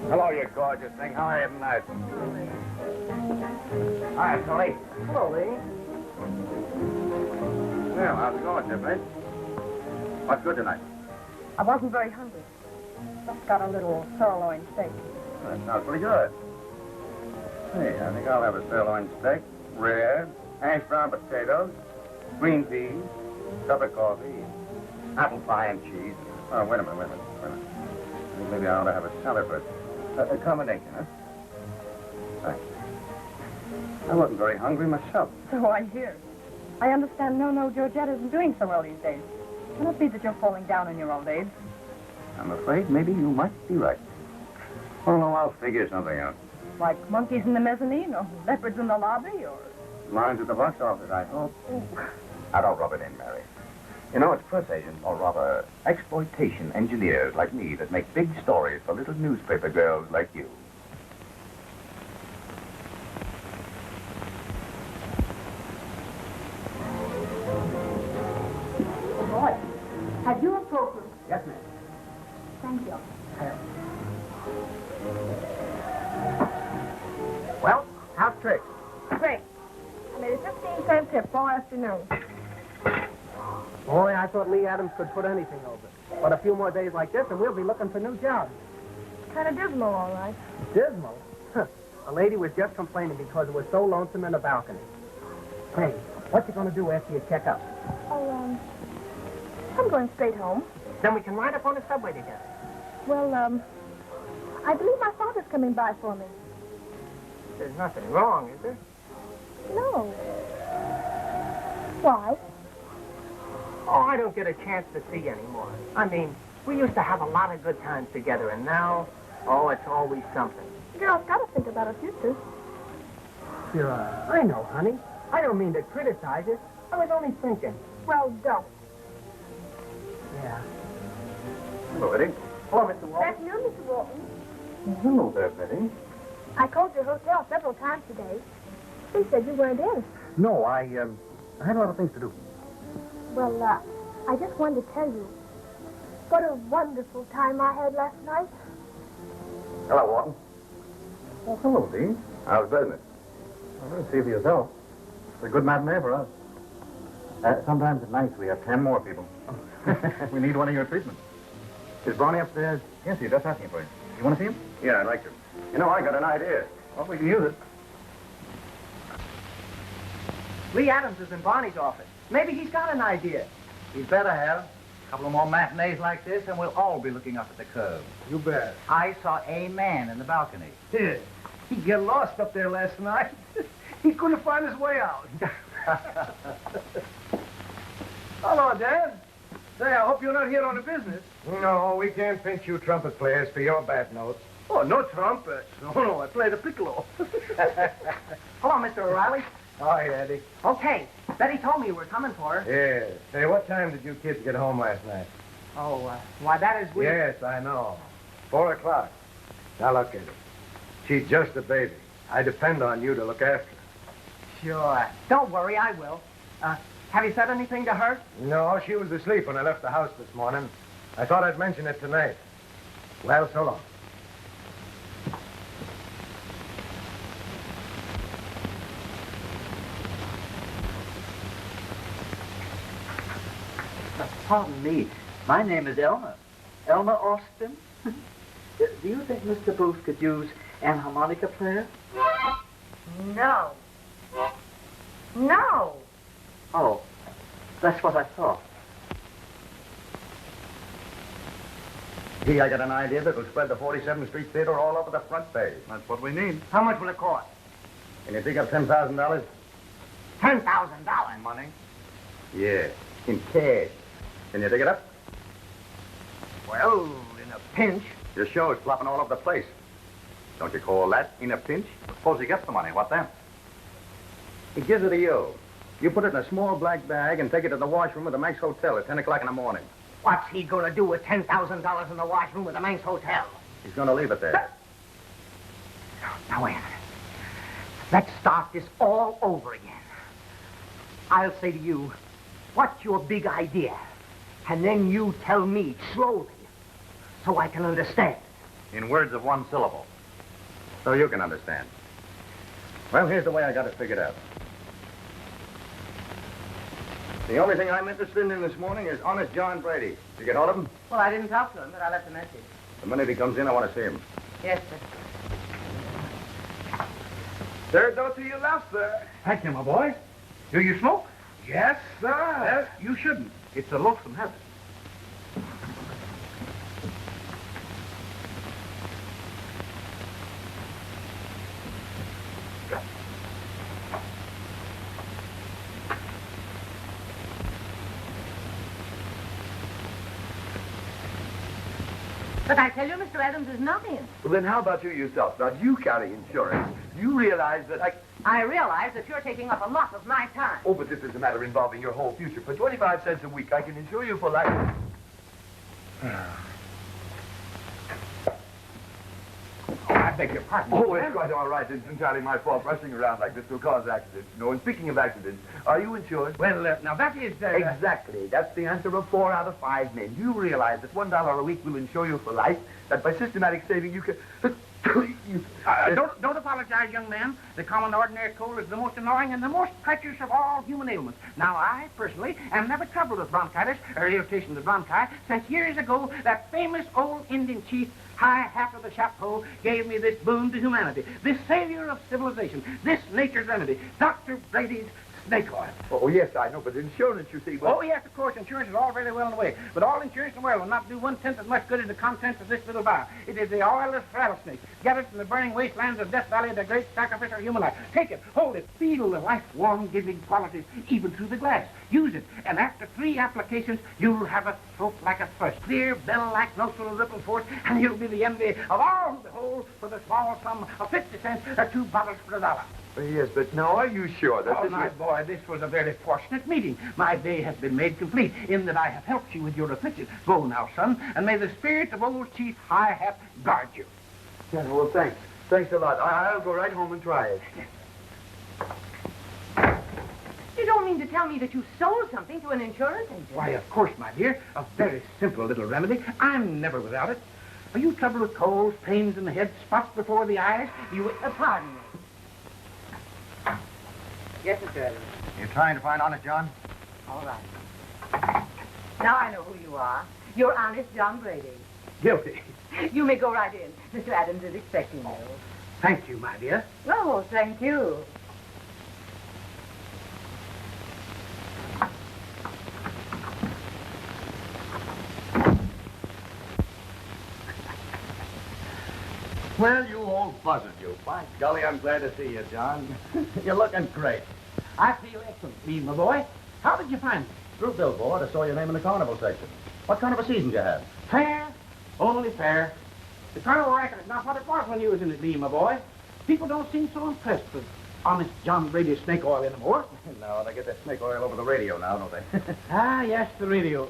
Hello, you gorgeous thing. How are you tonight? Hi, Tony. Hello, Lee. Well, how's it going, Tiffany? What's good tonight? I wasn't very hungry. Just got a little sirloin steak. Well, that sounds pretty good. Hey, I think I'll have a sirloin steak, ribs, hash brown potatoes, green peas, cup of coffee, apple pie and cheese. Oh, wait a minute. Maybe I ought to have a salad for a combination, huh? Thanks. I wasn't very hungry myself. So I hear. I understand No Georgette isn't doing so well these days. Can it be that you're falling down in your old age? I'm afraid maybe you might be right. Oh, no, I'll figure something out. Like monkeys in the mezzanine or leopards in the lobby or... Lines at the box office, I hope. Now, don't rub it in, Mary. You know, it's press agents, or rather, exploitation engineers like me that make big stories for little newspaper girls like you. Oh, boy. Have you a program? Yes, ma'am. Thank you. Well, how's tricks? Great. I made a 15-cent tip all afternoon. Boy, I thought Lee Adams could put anything over. But a few more days like this, and we'll be looking for new jobs. Kind of dismal, all right. Dismal? A lady was just complaining because it was so lonesome in the balcony. Hey, what you gonna do after you check up? Oh, I'm going straight home. Then we can ride up on the subway together. Well, I believe my father's coming by for me. There's nothing wrong, is there? No. Why? Oh, I don't get a chance to see you anymore. I mean, we used to have a lot of good times together, and now, oh, it's always something. Girls got to think about a future. Sure, I know, honey. I don't mean to criticize you. I was only thinking. Well, don't. Yeah. Hello, Eddie. Hello, Mr. Walton. Afternoon, Mr. Walton. Hello there, Betty. I called your hotel several times today. They said you weren't in. No, I had a lot of things to do. Well, I just wanted to tell you what a wonderful time I had last night. Hello, Walton. Oh, hello, Dean. How's business? Well, see for yourself. It's a good matinee for us. Sometimes at night we have 10 more people. We need one of your treatments. Is Barney upstairs? Yes, he's just asking for you. You want to see him? Yeah, I'd like to. You know, I got an idea. Well, we can use it. Lee Adams is in Barney's office. Maybe he's got an idea. He'd better have. A couple of more matinees like this, and we'll all be looking up at the curve. You bet. I saw a man in the balcony. Yeah. He'd get lost up there last night. He couldn't find his way out. Hello, Dan. Say, I hope you're not here on the business. No, we can't pinch you trumpet players for your bad notes. Oh, no trumpets. No, I play the piccolo. Hello, Mr. O'Reilly. Hi, Eddie. Okay, Betty told me you were coming for her. Yes. Say, what time did you kids get home last night? Oh, why, that is weird. Yes, I know. 4 o'clock. Now, look, Eddie. She's just a baby. I depend on you to look after her. Sure. Don't worry, I will. Have you said anything to her? No, she was asleep when I left the house this morning. I thought I'd mention it tonight. Well, so long. Pardon me. My name is Elmer. Elmer Austin. Do you think Mr. Booth could use an harmonica player? No. No. Oh, that's what I thought. Gee, I got an idea that will spread the 47th Street Theater all over the front page. That's what we need. How much will it cost? Can you dig up $10,000? $10,000. Money? Yeah, in cash. Can you dig it up? Well, in a pinch. Your show is flopping all over the place. Don't you call that in a pinch? Suppose he gets the money. What then? He gives it to you. You put it in a small black bag and take it to the washroom of the Manx Hotel at 10 o'clock in the morning. What's he going to do with $10,000 in the washroom of the Manx Hotel? He's going to leave it there. Now, wait a minute. Let's start this all over again. I'll say to you, what's your big idea? And then you tell me slowly, so I can understand. in words of one syllable. So you can understand. Well, here's the way I got it figured out. The only thing I'm interested in this morning is Honest John Brady. Did you get hold of him? Well, I didn't talk to him, but I left a message. The minute he comes in, I want to see him. Yes, sir. Third door to your left, sir. Thank you, my boy. Do you smoke? Yes, sir. Well, you shouldn't. It's a loathsome habit. But I tell you, Mr. Adams, there's nothing. Well, then how about you yourself? Now, you carry insurance. You realize that I realize that you're taking up a lot of my time. Oh, but this is a matter involving your whole future. For 25 cents a week, I can insure you for life. I beg your pardon. Oh, it's quite all right. It's entirely my fault. Rushing around like this will cause accidents. No, and speaking of accidents, are you insured? Well, now that is... Exactly. That's the answer of 4 out of 5 men. You realize that $1 a week will insure you for life, that by systematic saving you can... Don't apologize, young man. The common ordinary cold is the most annoying and the most treacherous of all human ailments. Now, I, personally, am never troubled with bronchitis or irritation of the bronchi since years ago that famous old Indian chief, High Hat of the Chapeau, gave me this boon to humanity, this savior of civilization, this nature's remedy, Dr. Brady's snake oil. Oh, yes, I know, but insurance, you see... Well... Oh, yes, of course, insurance is all very well in the way. But all insurance in the world will not do 1/10 as much good as the contents of this little vial. It is the oilless rattlesnake. Get it from the burning wastelands of Death Valley, the great sacrifice of human life. Take it, hold it, feel the life-warm giving qualities even through the glass. Use it, and after 3 applications, you'll have a throat like a thrush, clear, bell-like nostril ripple forth, and you'll be the envy of all who behold for the small sum of 50 cents or 2 bottles for $1. Yes, but now are you sure that Oh, this my is... boy, this was a very fortunate meeting. My day has been made complete in that I have helped you with your affliction. Go now, son, and may the spirit of old Chief High Hat guard you. Yeah, well, thanks. Thanks a lot. I'll go right home and try it. You don't mean to tell me that you sold something to an insurance agent? Why, of course, my dear. A very simple little remedy. I'm never without it. Are you troubled with colds, pains in the head, spots before the eyes? You... pardon me. Yes, Mr. Adams. You trying to find Honest John? All right. Now I know who you are. You're Honest John Brady. Guilty. You may go right in. Mr. Adams is expecting you. Thank you, my dear. Oh, thank you. Well, you old buzzard, you. By golly, I'm glad to see you, John. You're looking great. I feel excellent, Steve, my boy. How did you find me? Through billboard, I saw your name in the carnival section. What kind of a season did you have? Fair, only fair. The carnival record is not what it was when you was in it, Lee, my boy. People don't seem so impressed with Honest John Brady's snake oil anymore. No, they get that snake oil over the radio now, don't they? Ah, yes, the radio.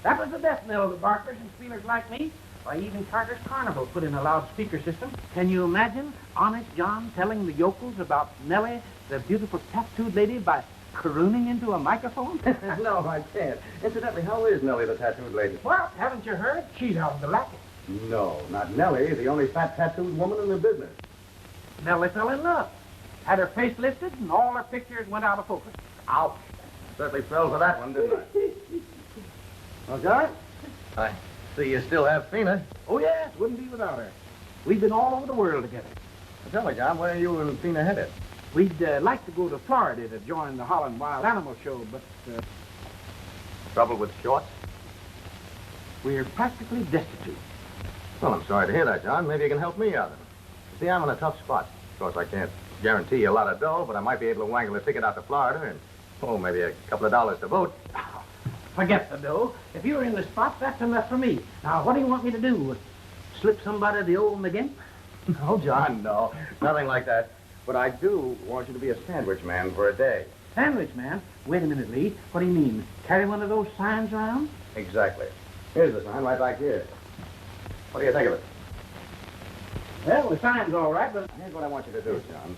That was the death knell of the barkers and spielers like me. Why, even Carter's Carnival put in a loudspeaker system. Can you imagine Honest John telling the yokels about Nellie, the beautiful tattooed lady, by crooning into a microphone? No, I can't. Incidentally, how is Nellie, the tattooed lady? Well, haven't you heard? She's out of the racket. No, not Nellie, the only fat tattooed woman in the business. Nellie fell in love. Had her face lifted, and all her pictures went out of focus. Ouch. Certainly fell for that one, didn't I? Well, John? I see you still have Fina. Oh, yes, wouldn't be without her. We've been all over the world together. Well, tell me, John, where are you and Fina headed? We'd like to go to Florida to join the Holland Wild Animal Show, but Trouble with shorts? we're practically destitute. Well, I'm sorry to hear that, John. Maybe you can help me out. See, I'm in a tough spot. Of course, I can't guarantee you a lot of dough, but I might be able to wangle a ticket out to Florida and, oh, maybe a couple of dollars to vote. Forget the dough. If you're in the spot, that's enough for me. Now, what do you want me to do? Slip somebody the old McGinn? No, John, no. Nothing like that. But I do want you to be a sandwich man for a day. Sandwich man? Wait a minute, Lee. What do you mean? Carry one of those signs around? Exactly. Here's the sign right back here. What do you think of it? Well, the sign's all right, but... Here's what I want you to do, John.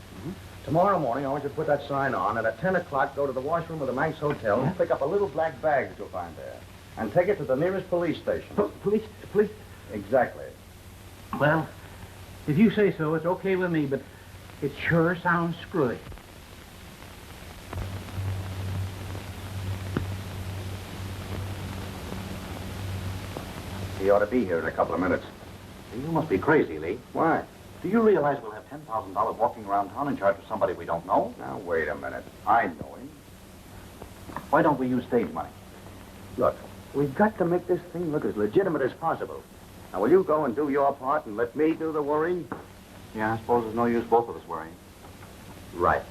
Tomorrow morning, I want you to put that sign on, and at 10 o'clock, go to the washroom of the Manx Hotel and pick up a little black bag that you'll find there. And take it to the nearest police station. Police? Exactly. Well, if you say so, it's okay with me, but it sure sounds screwy. He ought to be here in a couple of minutes. You must be crazy, Lee. Why? Do you realize we'll have $10,000 walking around town in charge of somebody we don't know? Now, wait a minute. I know him. Why don't we use stage money? Look, we've got to make this thing look as legitimate as possible. Now, will you go and do your part and let me do the worrying? Yeah, I suppose there's no use both of us worrying. Right.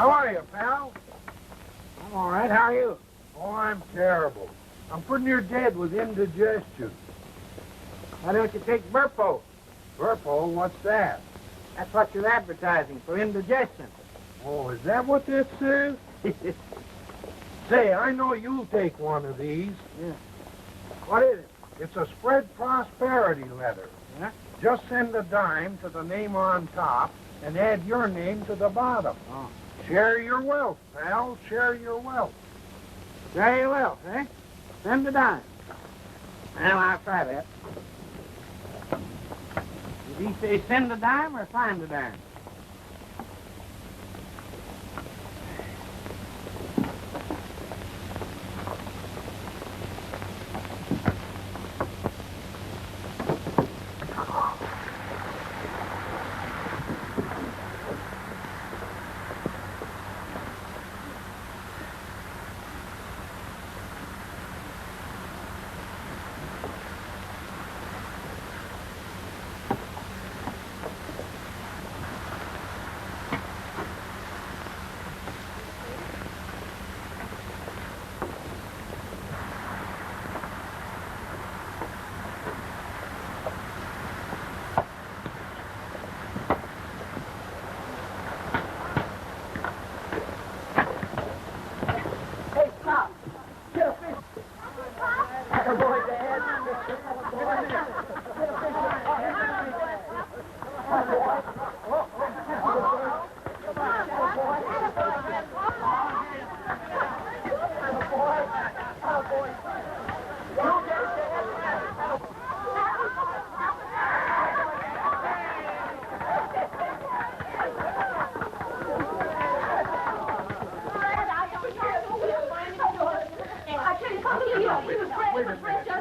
How are you, pal? I'm all right. How are you? Oh, I'm terrible. I'm pretty near dead with indigestion. Why don't you take Burpo? Burpo, what's that? That's what you're advertising for indigestion. Oh, is that what that says? Say, I know you'll take one of these. Yeah. What is it? It's a spread prosperity letter. Yeah? Just send a dime to the name on top and add your name to the bottom. Oh. Share your wealth, pal. Share your wealth. Very well, eh? Send a dime. Well, I'll try that. Did he say send a dime or find a dime?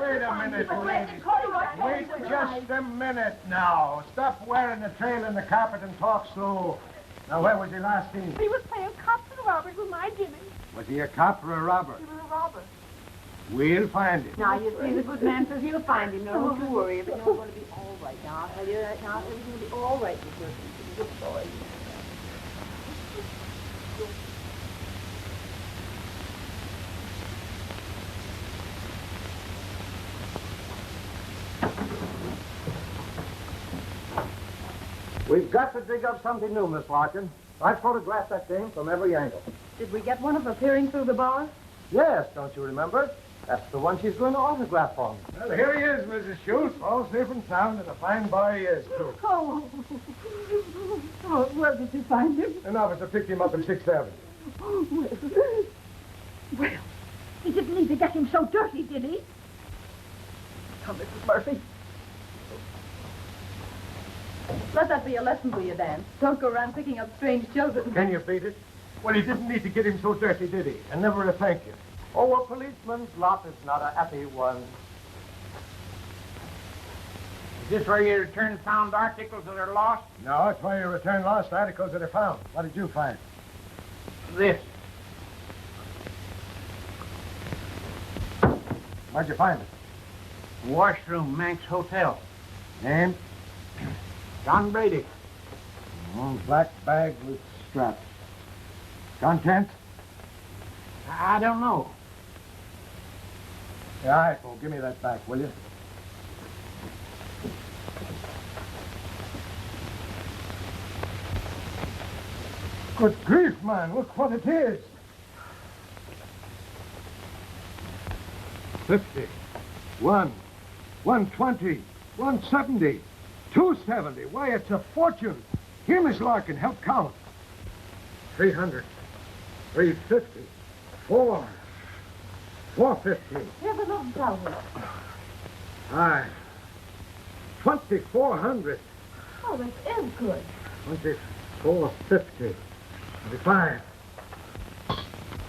Wait a minute, ladies. Wait just a minute now. Stop wearing the trail in the carpet and talk slow. Now, where was he last seen? He was playing cops and robbers with my Jimmy. Was he a cop or a robber? He was a robber. We'll find him. Now, you see, the good man says he'll find him. Now, don't you worry. Everything's going to be all right. Now, I'll tell you that now. Everything will be all right, Miss Wilson. She's a good boy. We've got to dig up something new, Miss Larkin. I've photographed that thing from every angle. Did we get one of her peering through the bars? Yes, don't you remember? That's the one she's going to autograph on. Well, here he is, Mrs. Schultz. All safe and sound, and a fine boy he is, too. Oh. Oh, where did you find him? An officer picked him up in 6th Avenue. Well, he didn't need to get him so dirty, did he? Come, Mrs. Murphy. Let that be a lesson for you, Dan. Don't go around picking up strange children. Can you beat it? Well, he didn't need to get him so dirty, did he? And never a thank you. Oh, a policeman's lot is not a happy one. Is this where you return found articles that are lost? No, it's why you return lost articles that are found. What did you find? This. Where'd you find it? Washroom, Manx Hotel. Name? John Brady. Oh, black bag with straps. Contents? I don't know. Yeah, all right, well, give me that back, will you? Good grief, man, look what it is. 50, 120, 170, 270. Why, it's a fortune. Here, Miss Larkin, help count. 300, 350, 450. Here's another thousand. 2,400. Oh, this is good. 2,450. 25.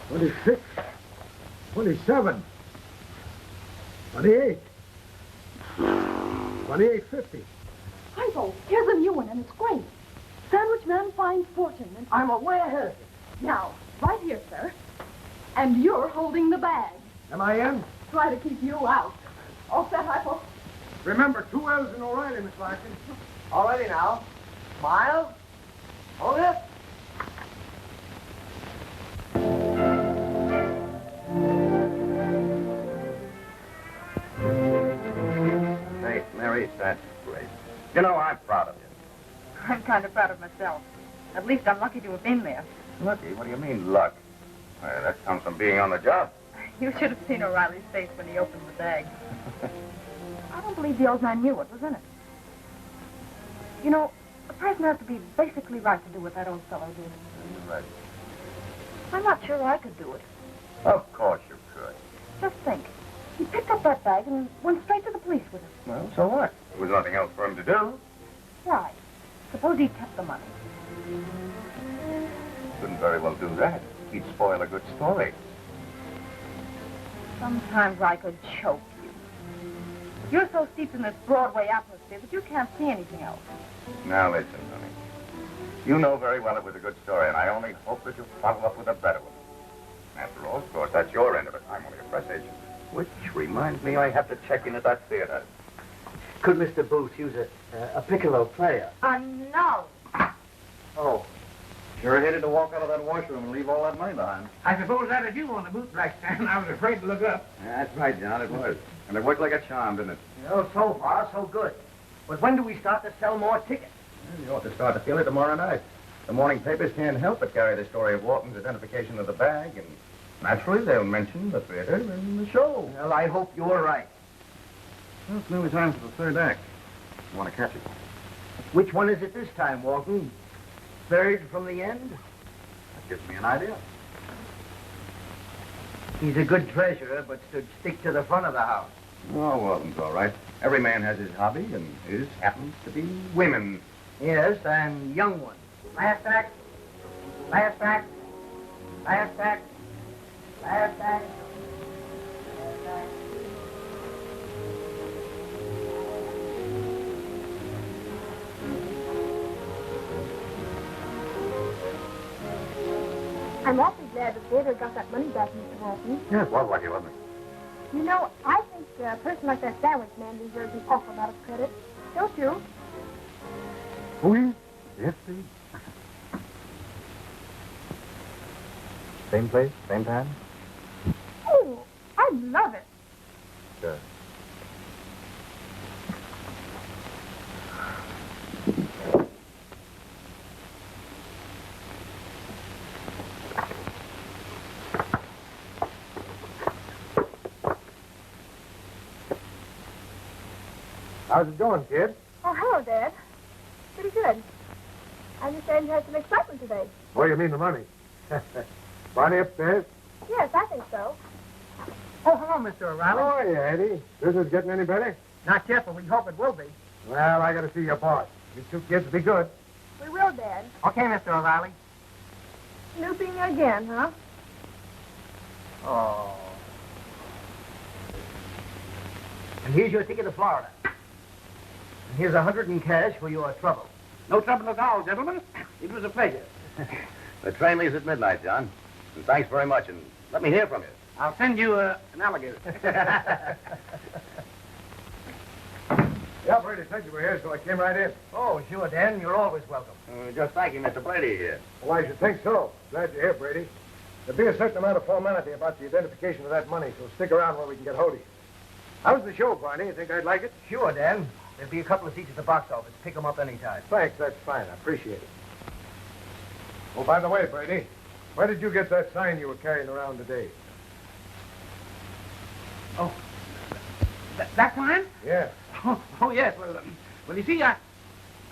26. 27. 28. 28.50. Hi-ho, here's a new one, and it's great. Sandwich man finds fortune. And I'm aware. now, right here, sir. And you're holding the bag. Am I in? Try to keep you out. All set, Hi-ho? Remember, 2 L's in O'Reilly, Miss Larkin. All ready now. Smile. Hold it. Hey, Mary, that's great. You know, I'm proud of you. I'm kind of proud of myself. At least I'm lucky to have been there. Lucky? What do you mean, luck? Well, that comes from being on the job. You should have seen O'Reilly's face when he opened the bag. I don't believe the old man knew what was in it. You know, a person has to be basically right to do what that old fellow did. Right. I'm not sure I could do it. Of course you could. Just think. He picked up that bag and went straight to the police with it. Well, so what? There was nothing else for him to do. Why? Suppose he kept the money. Couldn't very well do that. He'd spoil a good story. Sometimes I could choke you. You're so steeped in this Broadway atmosphere that you can't see anything else. Now listen, honey. You know very well it was a good story, and I only hope that you'll follow up with a better one. After all, of course, that's your end of it. I'm only a press agent. Which reminds me I have to check in at that theater. Could Mr. Booth use a piccolo player? No. Oh. Sure hated to walk out of that washroom and leave all that money behind. I suppose that is you on the bootblack stand. I was afraid to look up. That's right, John, it was. And it worked like a charm, didn't it? Oh, so far, so good. But when do we start to sell more tickets? Well, you ought to start to feel it tomorrow night. The morning papers can't help but carry the story of Walton's identification of the bag, and naturally they'll mention the theater and the show. Well, I hope you're right. Well, it's nearly time for the third act. You want to catch it? Which one is it this time, Walton? Third from the end? That gives me an idea. He's a good treasurer, but should stick to the front of the house. Oh, Walton's all right. Every man has his hobby, and his happens to be women. Yes, and young ones. Last act. Last act. Last act. Last act. Last act. I'm awfully glad the theater got that money back, Mr. Walton. Yes, well, lucky, wasn't it? You know, I think a person like that sandwich man deserves an awful lot of credit. Don't you? Oui. Yes, please. Same place, same time? Oh, I love it. Sure. How's it going, kid? Oh, hello, Dad. Pretty good. I understand you had some excitement today. What do you mean the money? Bonnie upstairs? Yes, I think so. Oh, hello, Mr. O'Reilly. Oh, yeah, Eddie. Business getting any better? Not yet, but we hope it will be. Well, I got to see your boss. You two kids will be good. We will, Dad. Okay, Mr. O'Reilly. Snooping again, huh? Oh. And here's your ticket to Florida. And here's $100 in cash for your trouble. No trouble at all, gentlemen. It was a pleasure. The train leaves at midnight, John. And thanks very much, and let me hear from you. I'll send you an alligator. The operator said you were here, so I came right in. Oh, sure, Dan. You're always welcome. Just thanking Mr. Brady here. Well, I should think so. Glad you're here, Brady. There'll be a certain amount of formality about the identification of that money, so stick around where we can get hold of you. How's the show, Barney? You think I'd like it? Sure, Dan. There'll be a couple of seats at the box office. Pick them up anytime. Thanks, that's fine. I appreciate it. Oh, by the way, Brady, where did you get that sign you were carrying around today? Oh, that one? Yeah. Oh, yes. Well, you see, I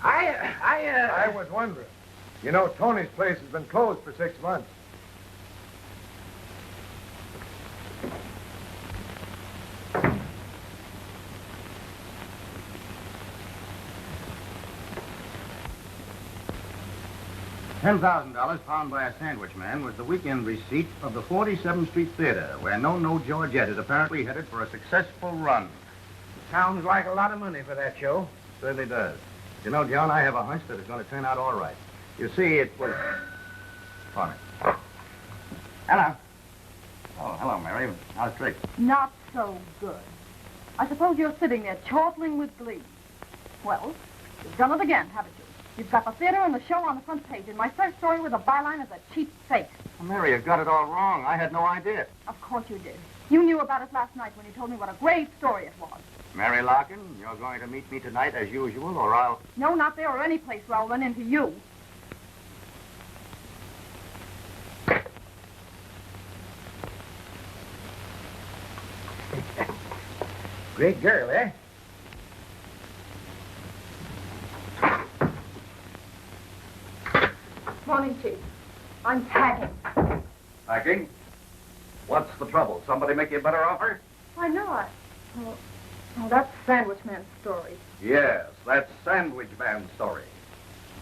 I was wondering. You know, Tony's place has been closed for 6 months. $10,000 found by a sandwich man was the weekend receipt of the 47th Street Theater, where No Georgette is apparently headed for a successful run. Sounds like a lot of money for that show. Certainly does. You know, John, I have a hunch that it's going to turn out all right. You see, it was... Funny. Hello. Oh, hello, Mary. How's Trick? Not so good. I suppose you're sitting there chortling with glee. Well, you've done it again, haven't you? You've got the theater and the show on the front page, and my first story with a byline is a cheap fake. Well, Mary, you've got it all wrong. I had no idea. Of course you did. You knew about it last night when you told me what a great story it was. Mary Larkin, you're going to meet me tonight as usual, or I'll... No, not there or any place where I'll run into you. Great girl, eh? Morning, Chief. I'm packing. Packing? What's the trouble? Somebody make you a better offer? Why not? Oh, that's Sandwich Man's story. Yes, that's Sandwich Man's story.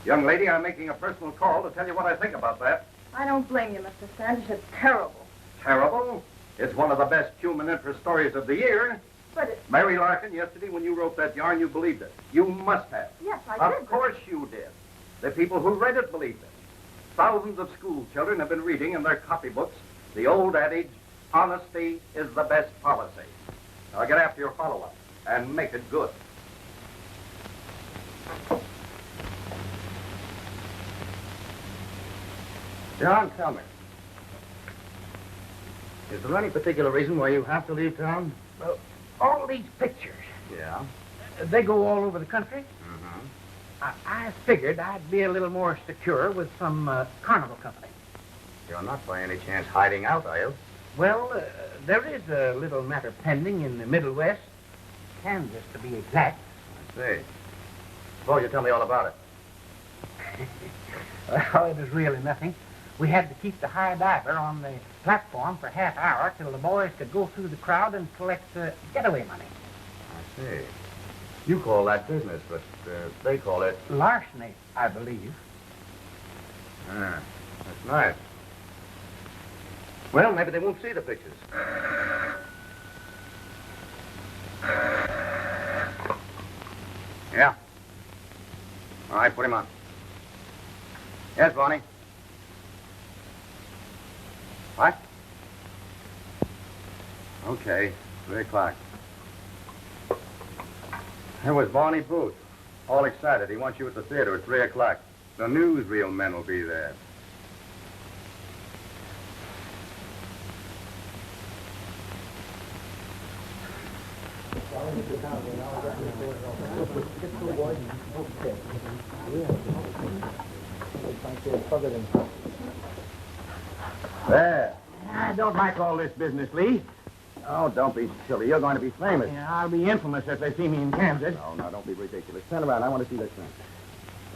Young lady, I'm making a personal call to tell you what I think about that. I don't blame you, Mr. Sandwich. It's terrible. Terrible? It's one of the best human interest stories of the year. But it... Mary Larkin, yesterday when you wrote that yarn, you believed it. You must have. Yes, I did. Of course you did. The people who read it believed it. Thousands of school children have been reading in their copybooks the old adage, honesty is the best policy. Now get after your follow-up and make it good. John, tell me. Is there any particular reason why you have to leave town? Well, all these pictures, Yeah. they go all over the country. Mm-hmm. I figured I'd be a little more secure with some carnival company. You're not by any chance hiding out, are you? Well, there is a little matter pending in the Middle West. Kansas, to be exact. I see. Suppose you tell me all about it. Well, it was really nothing. We had to keep the high diver on the platform for half hour till the boys could go through the crowd and collect getaway money. I see. You call that business, but they call it... Larceny, I believe. Ah, that's nice. Well, maybe they won't see the pictures. Yeah. All right, put him on. Yes, Bonnie. What? Okay, 3 o'clock. Here was Barney Booth. All excited. He wants you at the theater at 3 o'clock. The newsreel men will be there. There. I don't like all this business, Lee. Oh, don't be silly. You're going to be famous. Yeah, I'll be infamous if they see me in Kansas. Oh, no, don't be ridiculous. Turn around. I want to see that thing.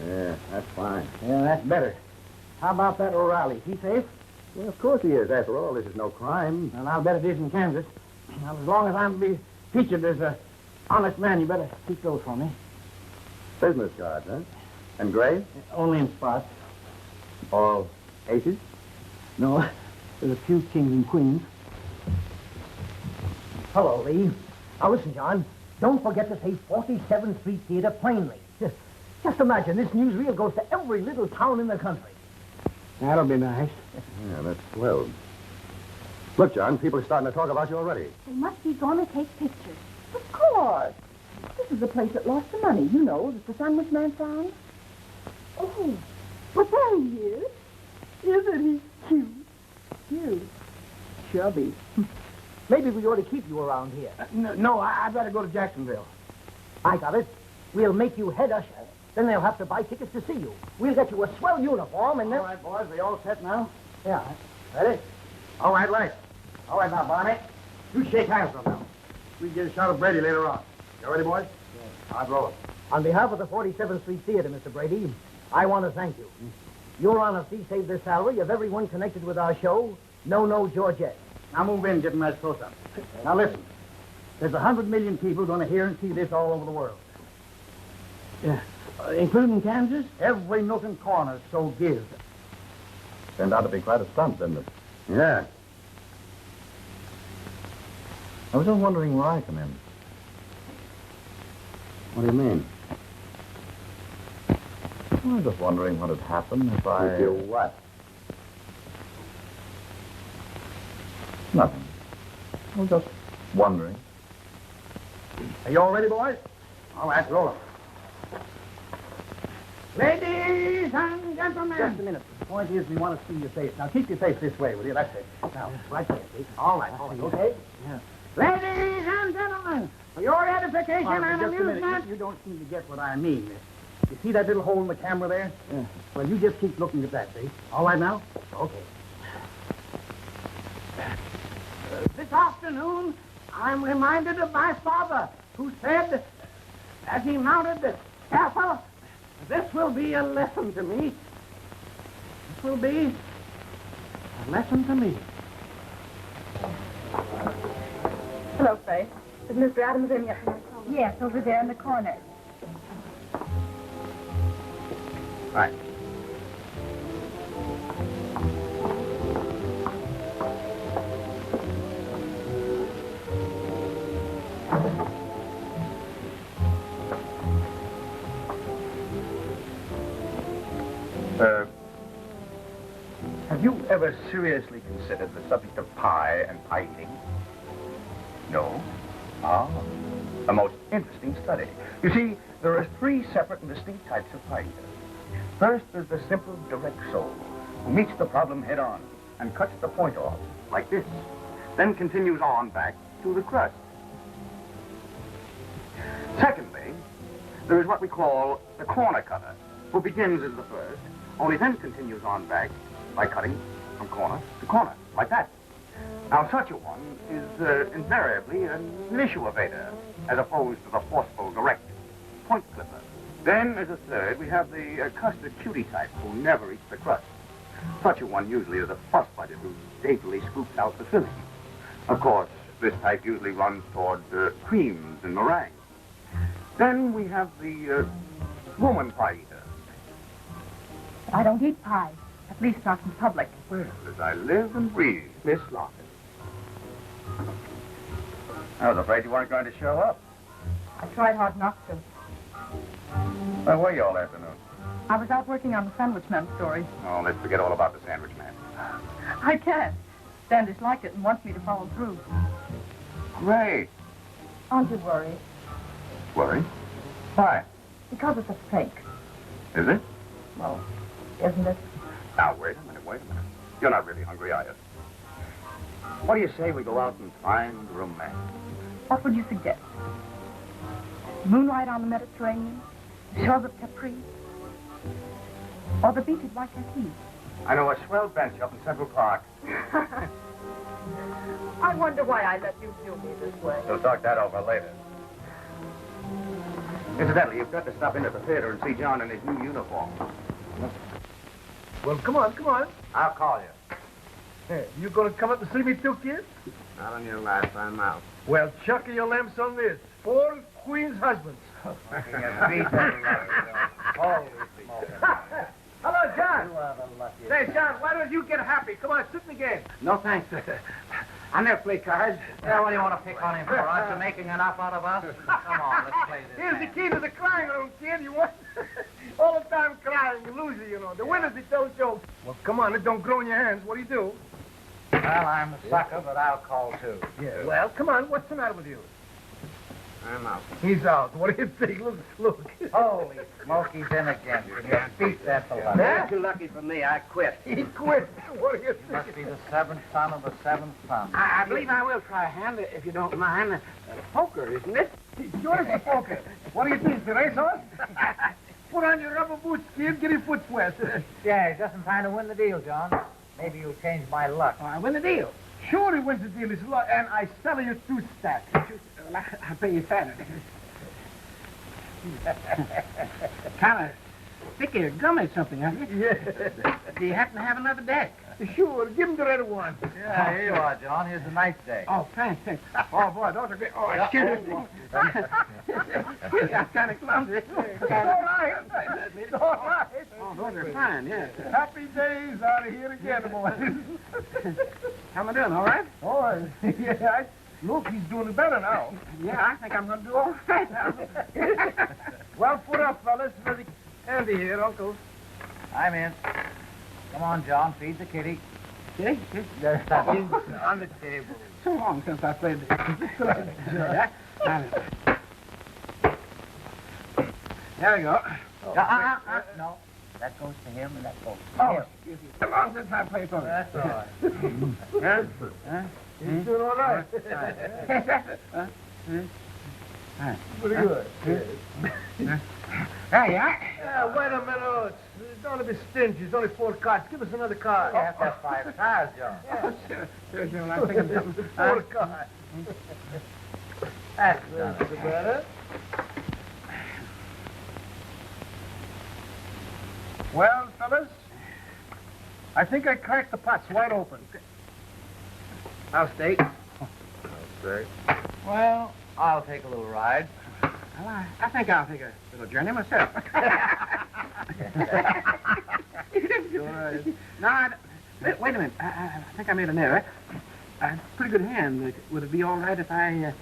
Yeah, that's fine. Yeah, that's better. How about that O'Reilly? Is he safe? Well, of course he is. After all, this is no crime. Well, I'll bet it is in Kansas. Now, as long as I'm to be featured as an honest man, you better keep those for me. Business cards, huh? And gray? Only in spots. All aces? No, there's a few kings and queens. Hello, Lee. Now, listen, John. Don't forget to say 47th Street Theater plainly. Just imagine this newsreel goes to every little town in the country. That'll be nice. Yeah, that's swell. Look, John, people are starting to talk about you already. They must be going to take pictures. Of course. This is the place that lost the money, you know, that the sandwich man found. Oh, but there he is. Isn't he cute? Cute. Chubby. Maybe we ought to keep you around here. No, I'd better go to Jacksonville. I got it. We'll make you head usher. Then they'll have to buy tickets to see you. We'll get you a swell uniform and then... All right, boys, we all set now? Yeah. Ready? All right, Lennox. All right, now, Barney. You shake hands with them now. We get a shot of Brady later on. You ready, boys? Yes. I'll roll it. On behalf of the 47th Street Theater, Mr. Brady, I want to thank you. Your honesty saved the salary of everyone connected with our show. No, Georgette. Now move in, get a nice close-up. Now listen. There's 100 million people going to hear and see this all over the world. Yeah. Including Kansas, every nook and corner so gives. Turned out to be quite a stunt, didn't it? Yeah. I was just wondering where I come in. What do you mean? I was just wondering what had happened if I... If you what? Nothing. I was just wondering. Are you all ready, boys? All right, roll 'em. Ladies and gentlemen. Just a minute. The point is we want to see your face. Now, keep your face this way, will you? That's it. Now, right there, see? All right, okay? Yeah. Ladies and gentlemen, for your edification and Just a minute. amusement. You don't seem to get what I mean. You see that little hole in the camera there? Yeah. Well, you just keep looking at that, see? All right now? Okay. This afternoon, I'm reminded of my father, who said, as he mounted the scaffold, this will be a lesson to me. This will be a lesson to me. Hello, Faye. Is Mr. Adams in yet? Yes, over there in the corner. Right. Have you ever seriously considered the subject of pie and pie eating? No? Ah, a most interesting study. You see, there are 3 separate and distinct types of pie eaters. First, there's the simple, direct soul, who meets the problem head-on and cuts the point off, like this, then continues on back to the crust. Secondly, there is what we call the corner cutter, who begins as the first, only then continues on back by cutting from corner to corner, like that. Now, such a one is invariably an issue evader, as opposed to the forceful, direct point clipper. Then, as a third, we have the custard cutie type, who never eats the crust. Such a one usually is a fuss-budget who daintily scoops out the filling. Of course, this type usually runs toward creams and meringues. Then we have the woman pie eater. I don't eat pie, at least not in public. Well, as I live and breathe, Miss Lockett. I was afraid you weren't going to show up. I tried hard not to. Where were you all afternoon? I was out working on the sandwich man story. Oh, let's forget all about the sandwich man. I can't. Standish liked it and wants me to follow through. Great. Aren't you worried? Worried? Why? Because it's a fake. Is it? Well, isn't it? Now, wait a minute. You're not really hungry, are you? What do you say we go out and find romance? What would you suggest? Moonlight on the Mediterranean? Shores of Capri? Or the beach at Waikiki? I know a swell bench up in Central Park. I wonder why I let you do me this way. We'll talk that over later. Incidentally, you've got to stop in at the theater and see John in his new uniform. Well, come on, come on. I'll call you. Hey, you gonna come up to see me too, kid? Not on your life, I'm out. Well, chuckle your lamps on this. 4 queen's husbands. Holy Hello, John. You are the luckiest. Say, John, why don't you get happy? Come on, sit in the game. No thanks. I never play cards. Yeah, what do you want to pick on him for? Aren't you making enough out of us? Come on, let's play this Here's the game. key to the crying room, kid. You want all the time crying, you loser, you know. The winners, they tell jokes. Well, come on, it don't grow in your hands. What do you do? Well, I'm a sucker, but I'll call too. Yeah. Well, come on, what's the matter with you? I'm out. He's out. What do you think? Look. Holy smoke, he's in again. You beat that for luck. You're too lucky for me. I quit. He quit. What do you think? Must be the 7th son of the 7th son. I believe I will try a hand, if you don't mind. Poker, isn't it? Sure it's a poker. What do you think, the racehorse? Put on your rubber boots, kid. Get your foot wet. Yeah, he's just in time to win the deal, John. Maybe you'll change my luck. I win the deal. Sure he wins the deal. It's luck, and I sell you 2 stacks. Well, I'll pay you Saturday. Kind of sticky or gummy something, huh? Yeah. Do you happen to have another deck? Sure. Give him the red one. Yeah, here you are, John. Here's the night day. Oh, thanks. Oh, boy, those are great. Oh, excuse me. I'm kind of clumsy. It's all right. It's all right. Oh, those are fine, yes. Happy days out of here again, boys. How am I doing, all right? Oh, yeah. Look, he's doing better now. Yeah, I think I'm going to do all right now. Well, put up, fellas. Andy here, Uncle. I'm in. Come on, John. Feed the kitty. See? There's that on the table. So long since I played this. Yeah. There we go. No, that goes to him and that goes to Oh, him. excuse me. So long since I played poker. That's all right. Huh? He's doing all right. Pretty good. There you are. Yeah, wait a minute. Don't be stingy. It's only 4 cards. Give us another card. You have to have 5 cards, John. Oh, sure. I'm thinking something. 4 cards. That's That's done. better. Well, fellas, I think I cracked the pots wide open. I'll stay. Okay. Well, I'll take a little ride. Well, I think I'll take a little journey myself. No, wait a minute. I think I made an error. Pretty good hand. Would it be all right if I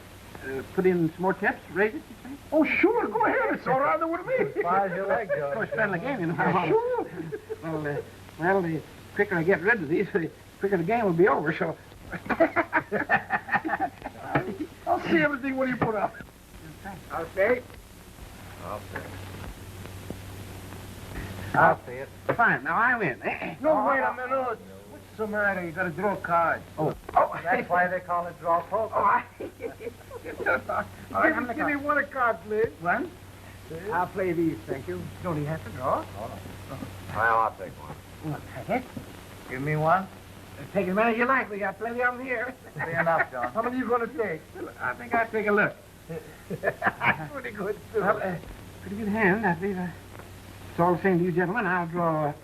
put in some more tips, raise it, you say? Oh, sure. Go ahead. It's all right with me. As far as you like, Of John. course, friendly game, you know. Sure. Well, the quicker I get rid of these, the quicker the game will be over, so... I'll see everything when you put up. I'll stay. I'll see it. Fine, now I win. No, wait a minute. What's the matter? You got to draw cards. Oh. That's why they call it draw poker. Give me 1 card, please. One? I'll play these, thank you. Don't he have to draw? Well, I'll take one. Well, take it. Give me one. Take as many as you like. We got plenty of them here. Be enough, John. How many are you going to take? I think I'll take a look. Pretty good, too. Well, pretty good hand, I believe. It's all the same to you gentlemen. I'll draw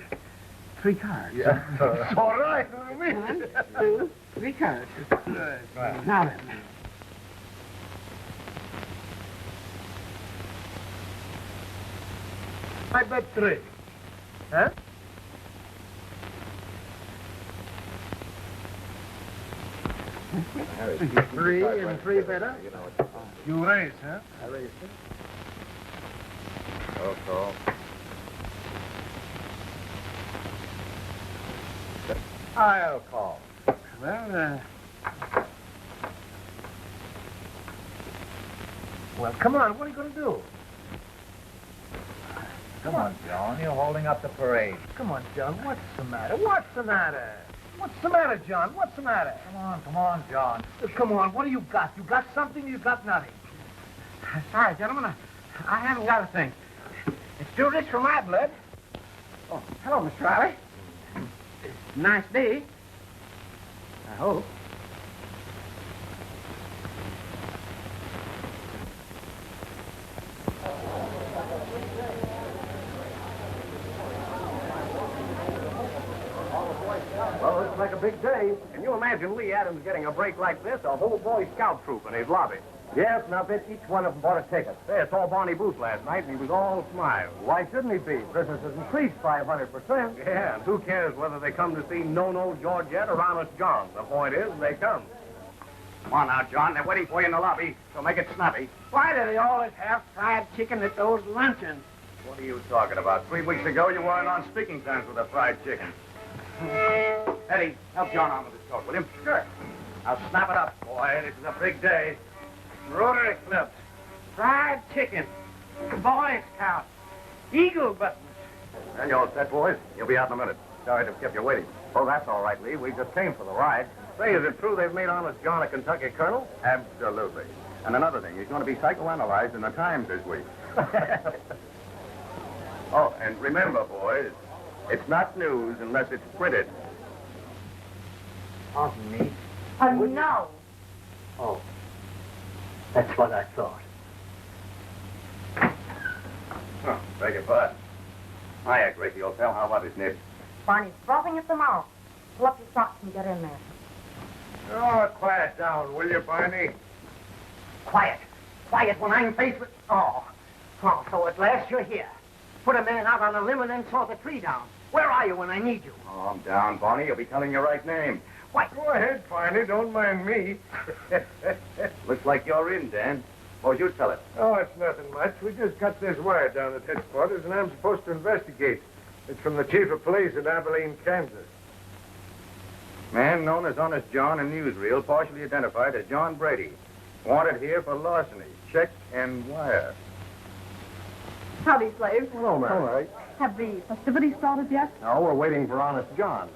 3 cards. Yeah. It's all right with me. 1, 2, 3 cards. Now then. I bet 3. Huh? Three and 3 better? You know what? You raise, huh? I raised it. Oh, call. I'll call. Well, Well, come on. What are you going to do? Come on, John. You're holding up the parade. Come on, John. What's the matter? What's the matter? What's the matter, John? What's the matter? Come on, John. Come on. What do you got? You got something? You got nothing. sorry, gentlemen. I haven't got a thing. It's too rich for my blood. Oh, hello, Mr. Riley. Nice day. I hope. a big day. Can you imagine Lee Adams getting a break like this? A whole Boy Scout troop in his lobby. Yes, and I bet each one of them bought a ticket. Hey, I saw Barney Booth last night, and he was all smiles. Why shouldn't he be? Business has increased 500%. Yeah, and who cares whether they come to see No-No Georgette or Honest John? The point is, they come. Come on now, John. They're waiting for you in the lobby, so make it snappy. Why do they always have fried chicken at those luncheons? What are you talking about? 3 weeks ago, you weren't on speaking terms with a fried chicken. Eddie, help John on with his coat, will you? Sure. Now snap it up, boy. This is a big day. Rotary clips, fried chicken, Boy Scout, eagle buttons. And you all set, boys? You'll be out in a minute. Sorry to have kept you waiting. Oh, that's all right, Lee. We just came for the ride. Say, is it true they've made Honest John a Kentucky colonel? Absolutely. And another thing, he's going to be psychoanalyzed in the Times this week. Oh, and remember, boys, it's not news unless it's printed. Pardon me. No. Oh, that's what I thought. Oh, beg your pardon. Hiya, Gracie, old pal. How about this nib? Barney's frothing at the mouth. Pull up your socks and get in there. Oh, quiet down, will you, Barney? Quiet. Quiet when I'm faced with... Oh, so at last you're here. Put a man out on a limb and then saw the tree down. Where are you when I need you? Oh, I'm down, Barney. You'll be telling your right name. What? Go ahead, Barney. Don't mind me. Looks like you're in, Dan. Suppose you tell it. Oh, it's nothing much. We just got this wire down at headquarters, and I'm supposed to investigate. It's from the chief of police at Abilene, Kansas. Man known as Honest John in newsreel, partially identified as John Brady. Wanted here for larceny, check and wire. Howdy, slaves. Hello, ma'am. All right. Have the festivities started yet? No, we're waiting for Honest John.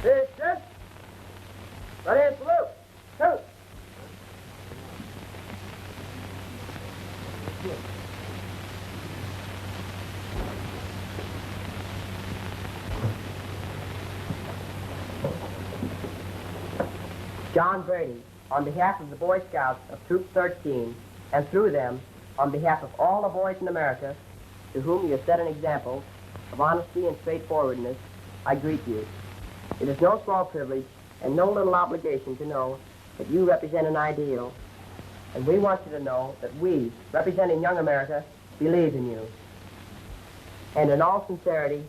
Attention. Ready and salute. Salute. John Brady, on behalf of the Boy Scouts of Troop 13, and through them, on behalf of all the boys in America, to whom you have set an example of honesty and straightforwardness, I greet you. It is no small privilege and no little obligation to know that you represent an ideal, and we want you to know that we, representing young America, believe in you. And in all sincerity,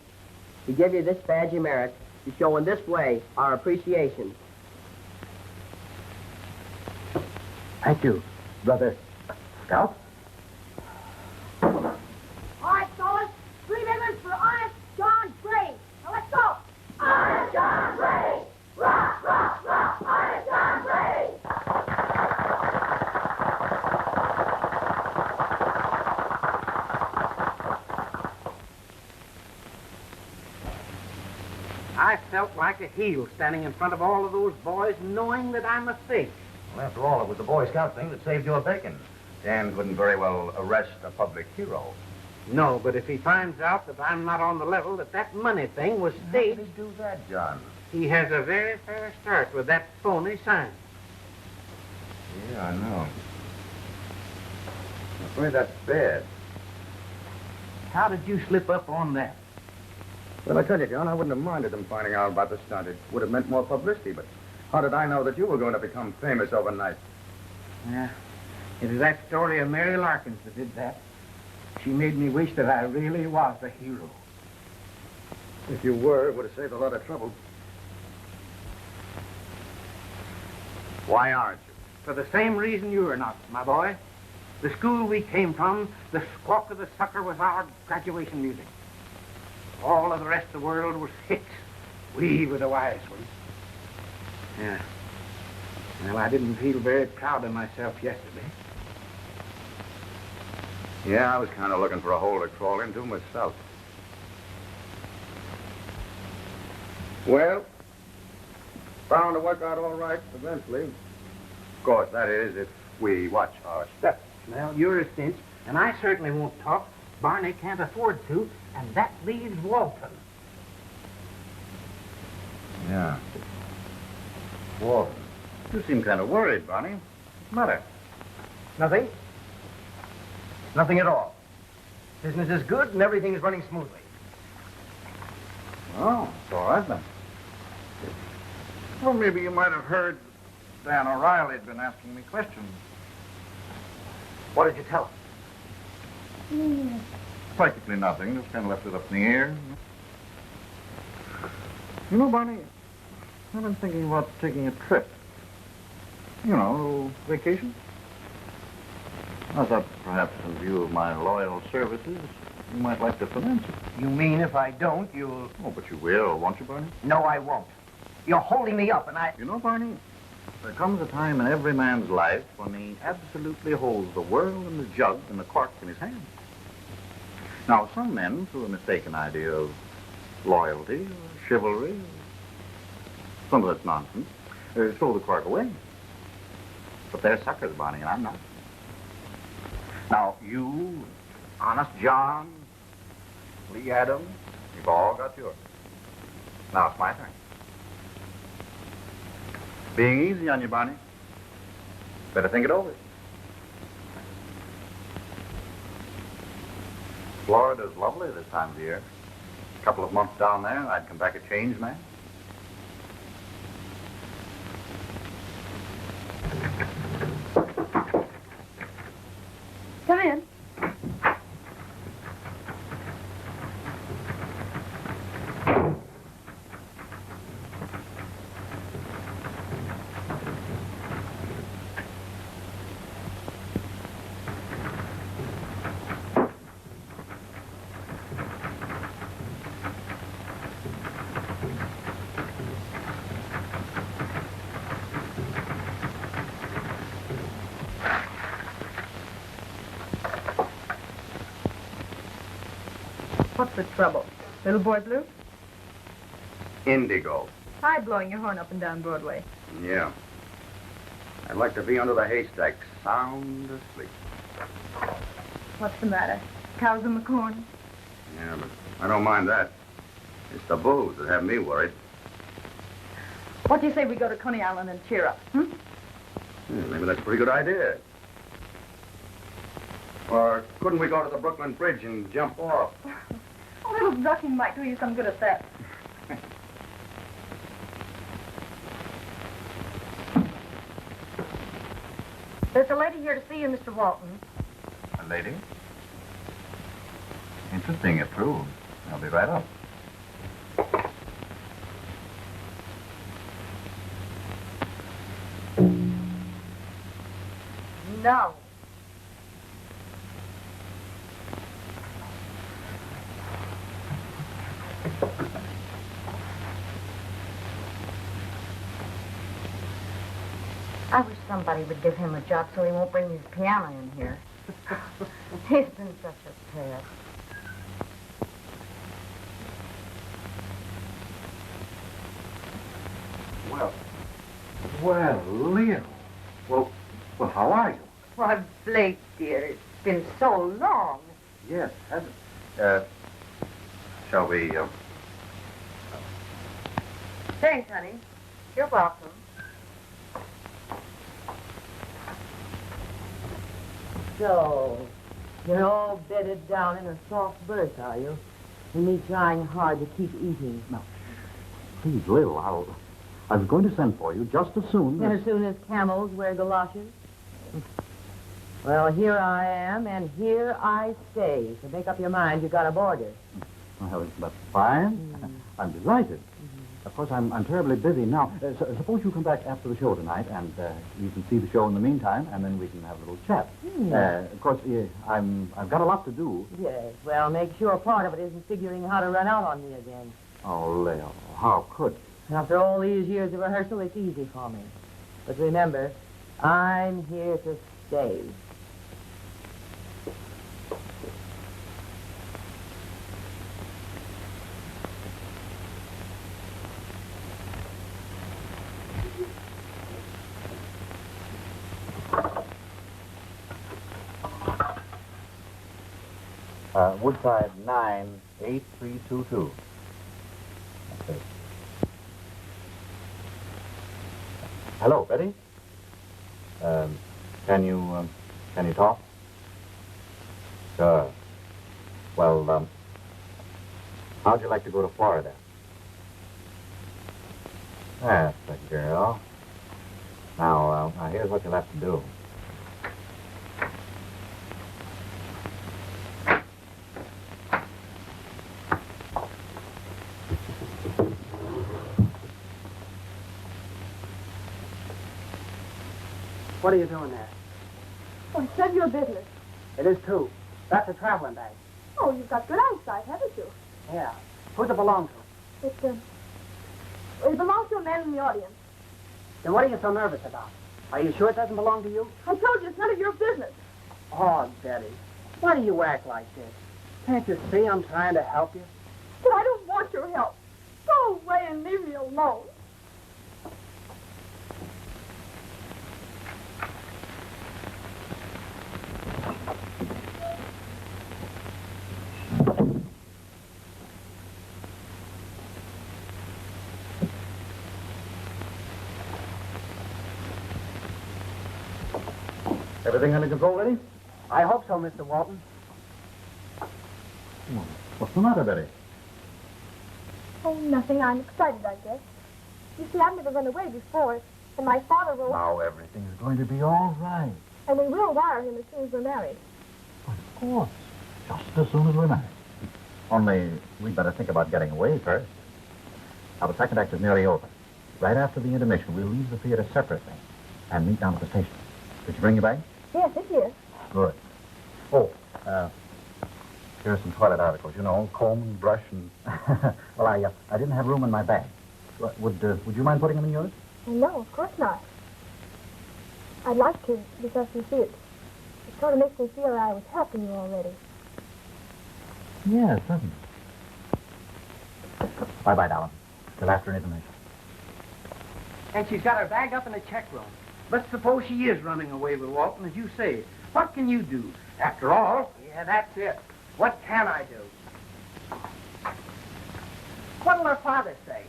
we give you this badge of merit to show in this way our appreciation. Thank you, Brother Scout. All right, fellas. 3 minutes for Honest John Gray. Now, let's go. Honest John Gray. Rock, rock, rock. Honest John Gray. I felt like a heel standing in front of all of those boys knowing that I'm a fake. Well, after all, it was the Boy Scout thing that saved you a bacon. Dan couldn't very well arrest a public hero. No, but if he finds out that I'm not on the level, that money thing was staged... How did he do that, John? He has a very fair start with that phony sign. Yeah, I know. I'm afraid that's bad. How did you slip up on that? Well, I tell you, John, I wouldn't have minded them finding out about the stunt. It would have meant more publicity, but how did I know that you were going to become famous overnight? Yeah, it was that story of Mary Larkins that did that. She made me wish that I really was a hero. If you were, it would have saved a lot of trouble. Why aren't you? For the same reason you are not, my boy. The school we came from, the squawk of the sucker was our graduation music. All of the rest of the world was hicks. We were the wise ones. Yeah. Well, I didn't feel very proud of myself yesterday. Yeah, I was kind of looking for a hole to crawl into myself. Well, bound to work out all right eventually. Of course, that is, if we watch our steps. Well, you're a cinch, and I certainly won't talk. Barney can't afford to, and that leaves Walton. Yeah. Walton. You seem kind of worried, Barney. What's the matter? Nothing. Nothing at all. Business is good and everything is running smoothly. Oh, it's all right then. Well, maybe you might have heard Dan O'Reilly'd been asking me questions. What did you tell him? Practically nothing. Just kind of left it up in the air. You know, Barney, I've been thinking about taking a trip. You know, a little vacation. I thought perhaps in view of my loyal services, you might like to finance it. You mean if I don't, you'll... Oh, but you will, won't you, Barney? No, I won't. You're holding me up and I... You know, Barney, there comes a time in every man's life when he absolutely holds the world and the jug and the cork in his hand. Now, some men, through a mistaken idea of loyalty or chivalry, or some of that's nonsense, throw the cork away. But they're suckers, Barney, and I'm not. Now, you, Honest John, Lee Adams, you've all got yours. Now it's my turn. Being easy on you, Barney. Better think it over. Florida's lovely this time of year. A couple of months down there, I'd come back a changed man. Come in. What's the trouble? Little boy blue? Indigo. Hi, blowing your horn up and down Broadway. Yeah. I'd like to be under the haystack, sound asleep. What's the matter? Cows in the corn? Yeah, but I don't mind that. It's the booze that have me worried. What do you say we go to Coney Island and cheer up, Yeah, maybe that's a pretty good idea. Or couldn't we go to the Brooklyn Bridge and jump off? A little ducking might do you some good at that. There's a lady here to see you, Mr. Walton. A lady? Interesting, if true. I'll be right up. No. I wish somebody would give him a job so he won't bring his piano in here. He's been such a pest. Well, Leo. Well, how are you? Why, Blake, dear, it's been so long. Yes, hasn't it? Shall we, Thanks, honey. You're welcome. So, you're all bedded down in a soft berth, are you? And me trying hard to keep eating. No. Please, Lil, I was going to send for you just as soon As soon as camels wear galoshes? Well, here I am, and here I stay. So make up your mind, you got a boarder. Well, that's fine. I'm delighted. Of course, I'm terribly busy now. Suppose you come back after the show tonight, and you can see the show in the meantime, and then we can have a little chat. Of course, I've got a lot to do. Yes, well, make sure part of it isn't figuring how to run out on me again. Oh, Leo, how could you? After all these years of rehearsal, it's easy for me. But remember, I'm here to stay. Woodside 98322. Okay. Hello, Betty. Can you talk? Sure. Well, how'd you like to go to Florida? That's the girl. Now, here's what you'll have to do. What are you doing there? Oh, it's none of your business. It is too. That's a traveling bag. Oh, you've got good eyesight, haven't you? Yeah. Who's it belong to? It belongs to a man in the audience. Then what are you so nervous about? Are you sure it doesn't belong to you? I told you it's none of your business. Oh, Betty, why do you act like this? Can't you see I'm trying to help you? But I don't want your help. Go away and leave me alone. Everything under control, Betty? I hope so, Mr. Walton. What's the matter, Betty? Oh, nothing. I'm excited, I guess. You see, I've never run away before, and my father will... Now everything's going to be all right. And we will wire him as soon as we're married. Of course. Just as soon as we're married. Only, we'd better think about getting away first. Now, the second act is nearly over. Right after the intermission, we'll leave the theater separately and meet down at the station. Did you bring your bag? Yes, it's here. Good. Oh, here are some toilet articles. You know, comb, brush, and... well, I didn't have room in my bag. Would you mind putting them in yours? No, of course not. I'd like to, because you see, it sort of makes me feel that I was helping you already. Yes, certainly. Bye-bye, darling. Till after intermission. And she's got her bag up in the check room. But suppose she is running away with Walton, as you say. What can you do? After all... Yeah, that's it. What can I do? What'll her father say?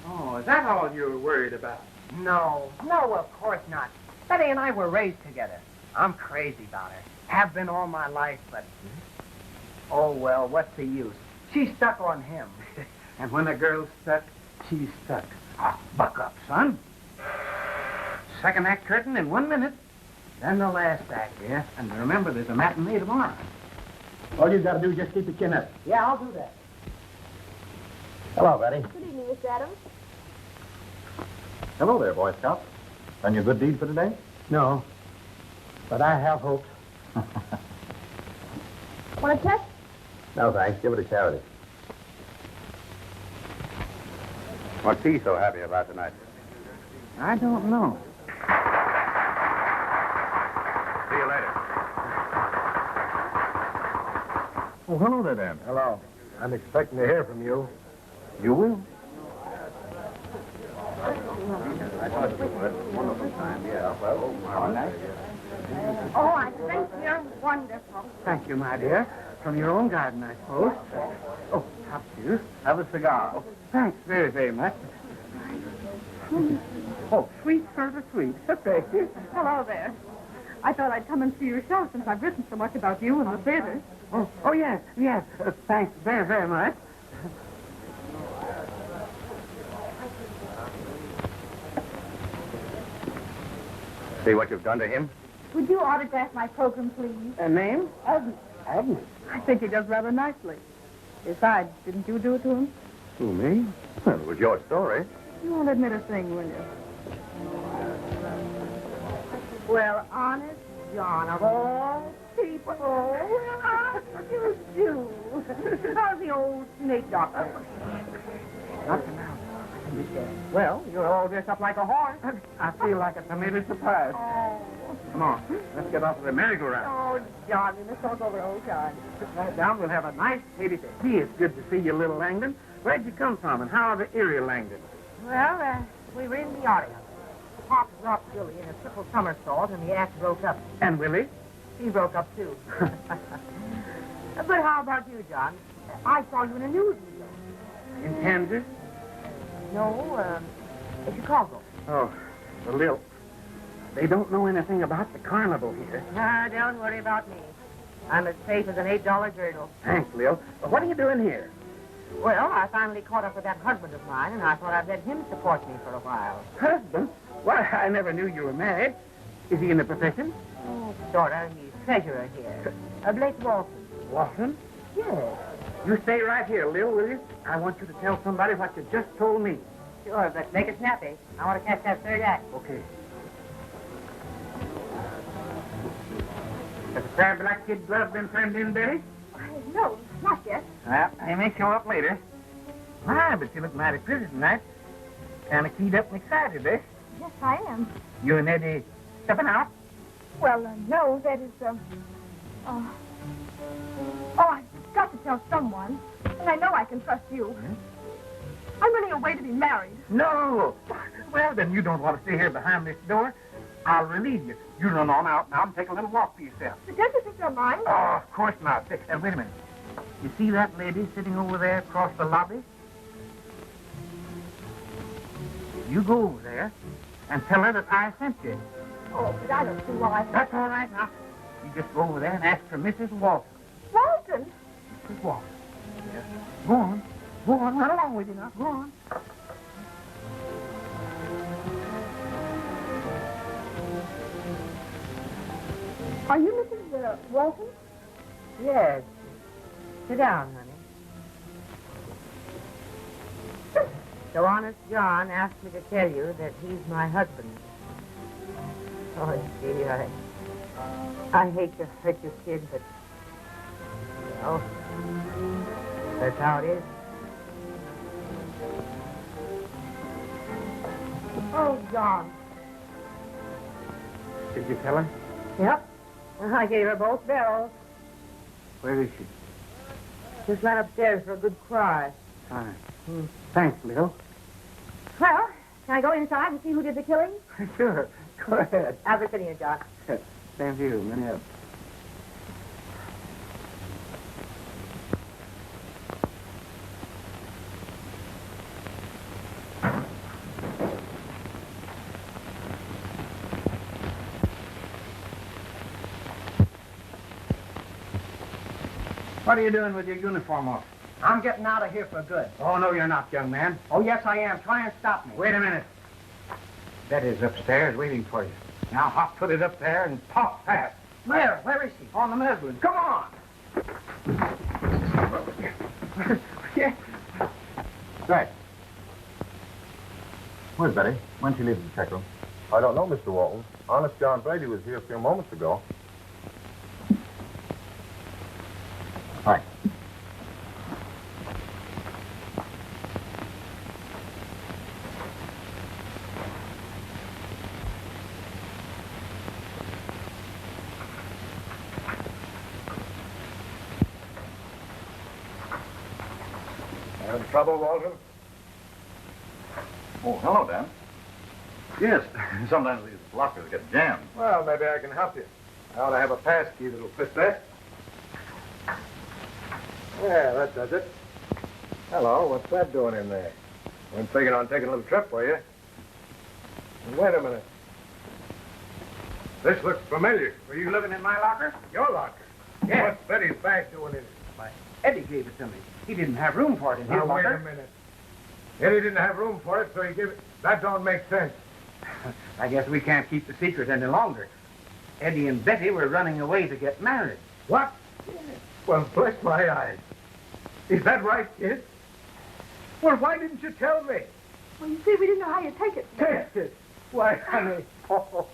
Oh, is that all you're worried about? No, of course not. Betty and I were raised together. I'm crazy about her. Have been all my life, but... Oh, well, what's the use? She's stuck on him. And when a girl's stuck, she's stuck. Ah, buck up, son. Second act curtain in 1 minute. Then the last act, yeah? And remember, there's a matinee tomorrow. All you gotta do is just keep your chin up. Yeah, I'll do that. Hello, Betty. Good evening, Mr. Adams. Hello there, Boy Scout. Done your good deed for today? No, but I have hopes. Want a check? No, thanks. Give it to charity. What's he so happy about tonight? I don't know. See you later. Oh, hello there, Dan. Hello. I'm expecting to hear from you. You will. I thought you would. Wonderful time, yeah. Well, all right. Oh, I think you're wonderful. Thank you, my dear. From your own garden, I suppose. Oh, top to. Have a cigar. Oh, thanks very, very much. Oh, sweet, sort of sweet. Thank you. Hello there. I thought I'd come and see your show since I've written so much about you in the theater. Oh, yes, yes. Thanks very, very much. See what you've done to him? Would you autograph my program, please? Name? Agnes. I think he does rather nicely. Besides, didn't you do it to him? Who, me? Well, it was your story. You won't admit a thing, will you? Well, honest John, of all people, how could you do? How's the old snake doctor? Not the mouth. Well, you're all dressed up like a horse. I feel like a tomato surprise. Oh, Come on, let's get off of the merry-go-round. John, we must talk over old times. Sit right down. We'll have a nice baby day. Gee, it's good to see you, little Langdon. Where'd you come from, and how are the Erie Langdons? Well, we were in the audience. Pop dropped Billy in a triple somersault, and the act broke up. And Willie? He broke up, too. But how about you, John? I saw you in a news video. In Kansas? No, in Chicago. Oh, The Lil. They don't know anything about the carnival here. Ah, don't worry about me. I'm as safe as an $8 girdle. Thanks, Lil. What are you doing here? Well, I finally caught up with that husband of mine, and I thought I'd let him support me for a while. Husband? Why, I never knew you were married. Is he in the profession? Oh, sort of. He's treasurer here. Blake Walton. Walton? Yes. You stay right here, Lil, will you? I want you to tell somebody what you just told me. Sure, but make it snappy. I want to catch that third act. Okay. Has the crab black kid glove been turned in, Betty? No, not yet. Well, they may show up later. My, but you look mighty pretty tonight. Kind of keyed up and excited, eh? Yes, I am. You and Eddie stepping out? Well, no, that is, Oh, I've got to tell someone. And I know I can trust you. I'm running away to be married. No. Well, then you don't want to stay here behind this door. I'll relieve you. You run on out now and take a little walk for yourself. But don't you think they'll mind? Oh, of course not. Wait a minute. You see that lady sitting over there across the lobby? You go over there and tell her that I sent you. Oh, but I don't see why. That's all right now. You just go over there and ask for Mrs. Walton. Walton? Mrs. Walton. Yes. Go on. Go on. Run along with you now. Go on. Are you Mrs. Walton? Yes. Sit down, honey. So Honest John asked me to tell you that he's my husband. Oh, dear, I hate to hurt you, kid, but... Oh, that's how it is. Oh, John. Did you tell her? Yep. I gave her both barrels. Where is she? Just ran upstairs for a good cry. Fine. Thanks, Lil. Well, can I go inside and see who did the killing? Sure. Go ahead. I'll be sitting here, Doc. Same to you. Many up. What are you doing with your uniform off? I'm getting out of here for good. Oh, no, you're not, young man. Oh, yes, I am. Try and stop me. Wait a minute. Betty's upstairs waiting for you. Now, hop put it up there and talk fast. Where? Where is she? On the muslin. Come on. Yeah. Right. Where's Betty? When did she leave the check room? I don't know, Mr. Walton. Honest John Brady was here a few moments ago. Thanks. Having trouble, Walton? Oh, hello, Dan. Yes, sometimes these lockers get jammed. Well, maybe I can help you. I ought to have a pass key that'll fit that. Yeah, that does it. Hello, what's that doing in there? I'm figuring on taking a little trip for you. Wait a minute. This looks familiar. Were you living in my locker? Your locker? Yes. What's Betty's bag doing in it? Why, Eddie gave it to me. He didn't have room for it in his Now, wait locker. a minute. Eddie didn't have room for it, so he gave it... That don't make sense. I guess we can't keep the secret any longer. Eddie and Betty were running away to get married. What? Well, bless my eyes. Is that right, kid? Well, why didn't you tell me? Well, you see, we didn't know how you'd take it. Test it. Why, honey. Oh,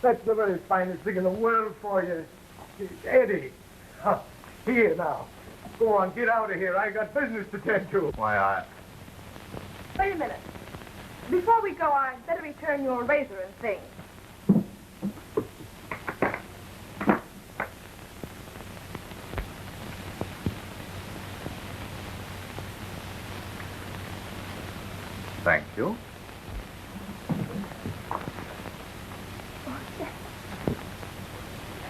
that's the very finest thing in the world for you. Eddie. Here now. Go on, get out of here. I got business to tend to. Why, Wait a minute. Before we go, I'd better return your razor and things. thank you.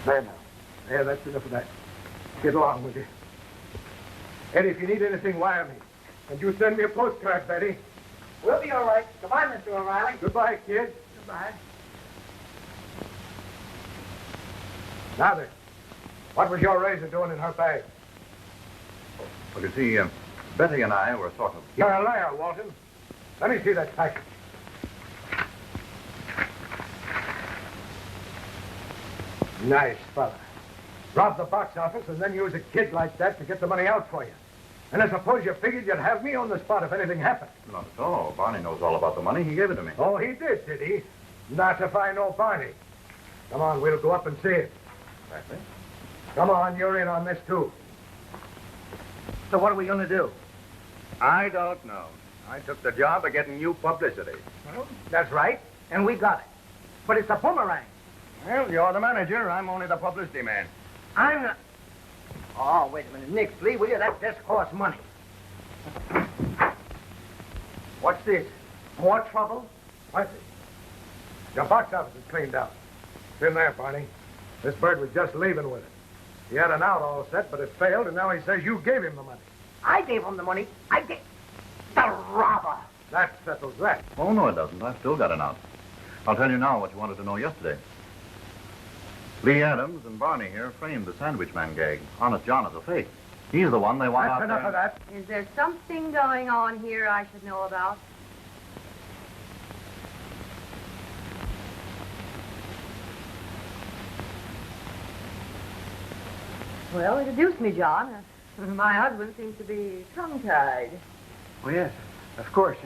There now. There, that's enough of that. Get along with you. Eddie, if you need anything, wire me. And you send me a postcard, Betty. We'll be all right. Goodbye, Mr. O'Reilly. Goodbye, kid. Goodbye. Bye. Now then, what was your razor doing in her bag? Well, you see, Betty and I were sort of... You're a liar, Walton. Let me see that package. Nice fella. Rob the box office and then use a kid like that to get the money out for you. And I suppose you figured you'd have me on the spot if anything happened. Not at all. Barney knows all about the money. He gave it to me. Oh, he did he? Not if I know Barney. Come on, we'll go up and see it. Exactly. Come on, you're in on this, too. So what are we going to do? I don't know. I took the job of getting you publicity. Well, that's right. And we got it. But it's a boomerang. Well, you're the manager. I'm only the publicity man. I'm not... Oh, wait a minute. Nick, Lee, will you? This costs money. What's this? More trouble? What's it? Your box office is cleaned out. It's in there, Barney. This bird was just leaving with it. He had an out all set, but it failed, and now he says you gave him the money. I gave him the money. I gave... The robber! That settles that. Oh, no, it doesn't. I've still got an out. I'll tell you now what you wanted to know yesterday. Lee Adams and Barney here framed the sandwich man gag. Honest John is a fake. He's the one they want out That's enough there. of that. Is there something going on here I should know about? Well, introduce me, John. My husband seems to be tongue-tied. Oh, yes, of course.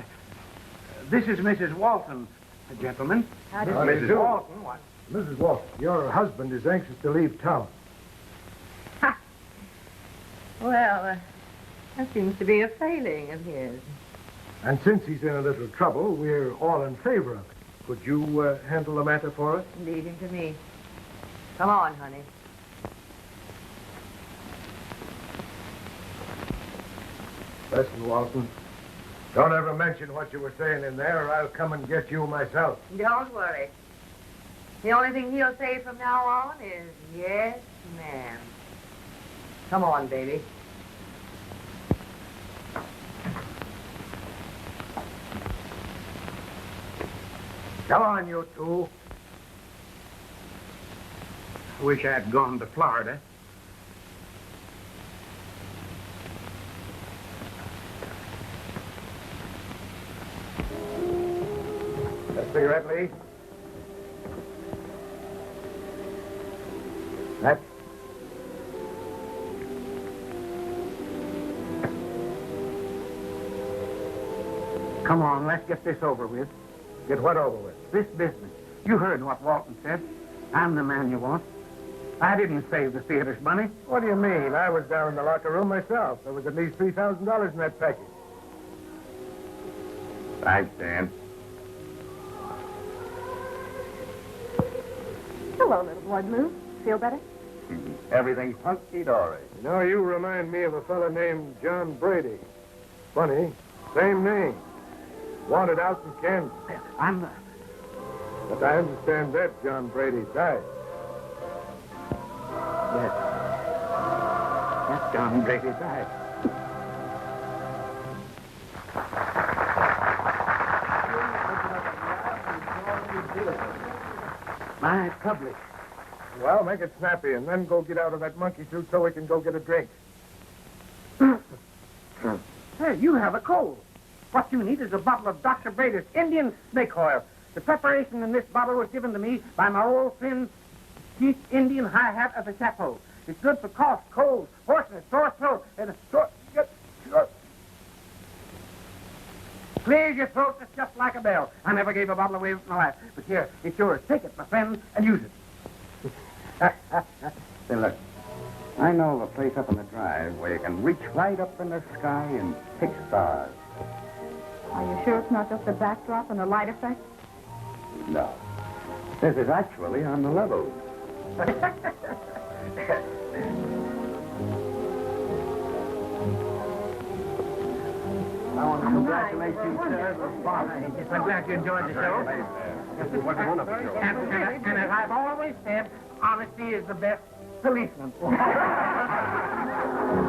This is Mrs. Walton, gentlemen. How do How do you Mrs. do? Walton, what? Mrs. Walton, your husband is anxious to leave town. Well, that seems to be a failing of his. And since he's in a little trouble, we're all in favor of it. Could you handle the matter for us? Leave him to me. Come on, honey. Listen, Walton, don't ever mention what you were saying in there, or I'll come and get you myself. Don't worry. The only thing he'll say from now on is, yes, ma'am. Come on, baby. Come on, you two. I wish I'd gone to Florida. A cigarette, Lee? That? Come on, let's get this over with. Get what over with? This business. You heard what Walton said. I'm the man you want. I didn't save the theater's money. What do you mean? I was down in the locker room myself. There was at least $3,000 in that package. Thanks, Dan. Hello, little boy Blue. Feel better? Everything's hunky-dory. You know, you remind me of a fellow named John Brady. Funny, same name. Wanted out in Kansas. I'm the... But I understand that John Brady died. Yes. That's John Brady died. My public. Well, make it snappy, and then go get out of that monkey suit so we can go get a drink. Hey, you have a cold. What you need is a bottle of Dr. Brady's Indian snake oil. The preparation in this bottle was given to me by my old friend, Chief Indian High Hat of the Chapo. It's good for cough, cold, hoarseness, sore throat, and a sore... Clears your throat just like a bell. I never gave a bottle away in my life. But here, it's yours. Take it, my friend, and use it. Say, look, I know of a place up on the drive where you can reach right up in the sky and pick stars. Are you sure it's not just a backdrop and a light effect? No. This is actually on the level. I want to congratulate you, sir. I'm glad you enjoyed the show. And as I've always said, honesty is the best policeman.